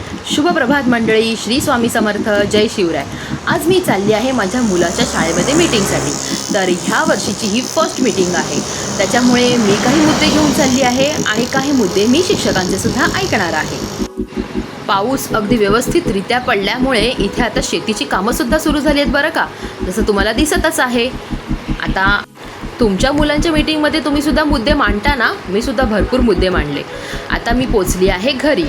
शुभ प्रभात मंडळी, श्री स्वामी समर्थ, जय शिवराय। आज मी चालली आहे माझ्या मुलाच्या शाळेमध्ये मीटिंगसाठी। तर ह्या वर्षीची ही फर्स्ट मीटिंग आहे, त्याच्यामुळे मी काही मुद्दे घेऊन चालली आहे आणि काही मुद्दे मी शिक्षकांचे सुद्धा ऐकणार आहे। पाऊस अगदी व्यवस्थितरित्या पडल्यामुळे इथे आता शेतीची कामंसुद्धा सुरू झाली आहेत बरं का, जसं तुम्हाला दिसतच आहे। आता तुमच्या मुलांच्या मीटिंगमध्ये तुम्ही सुद्धा मुद्दे मांडता ना, मी सुद्धा भरपूर मुद्दे मांडले। आता मी पोचली आहे घरी।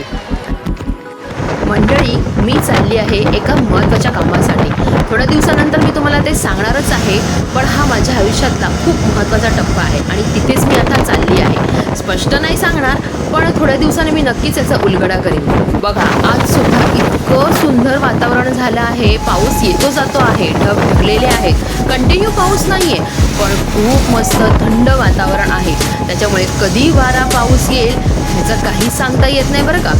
मंडळी, मी चालली आहे एका महत्त्वाच्या कामासाठी। थोड्या दिवसानंतर मी तुम्हाला ते सांगणारच आहे, पण हा माझ्या आयुष्यातला खूप महत्त्वाचा टप्पा आहे आणि तिथेच मी आता चालली आहे। स्पष्ट नाही सांगणार, पण थोड्या दिवसांनी मी नक्कीच याचा उलगडा करेन। बघा, आज सुद्धा इतकं सुंदर वातावरण झालं आहे, पाऊस येतो जातो आहे, ढग भरलेले आहेत, कंटिन्यू पाऊस नाही आहे, पण खूप मस्त थंड वातावरण आहे। त्याच्यामुळे कधी वारा पाऊस येईल ह्याचं काही सांगता येत नाही बरं का।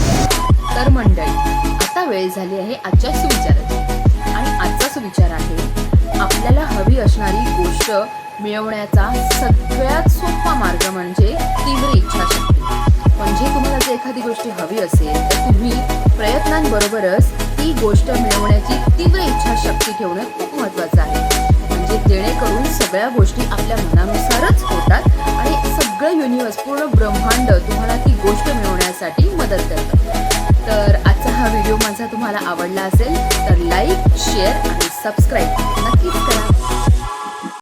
तर मंडळी, आता वेळ झाली आहे आजच्या सुविचाराची आणि आजचा सुविचार आहे, आपल्याला हवी असणारी गोष्ट मिळवण्याचा सगळ्यात सोपा मार्ग म्हणजे तीव्र इच्छाशक्ती। म्हणजे तुम्हाला जर एखादी गोष्ट हवी असेल तर तुम्ही प्रयत्नांबरोबरच ती गोष्ट मिळवण्याची तीव्र इच्छाशक्ती ठेवणं खूप महत्त्वाचं आहे। म्हणजे जेणेकरून सगळ्या गोष्टी आपल्या मनानुसारच होतात आणि सगळं युनिवर्स, पूर्ण ब्रह्मांड तुम्हाला ती गोष्ट मिळवण्यासाठी मदत करतं। तर आजचा हा व्हिडिओ माझा तुम्हाला आवडला असेल तर लाईक, शेअर आणि सबस्क्राईब नक्कीच करा।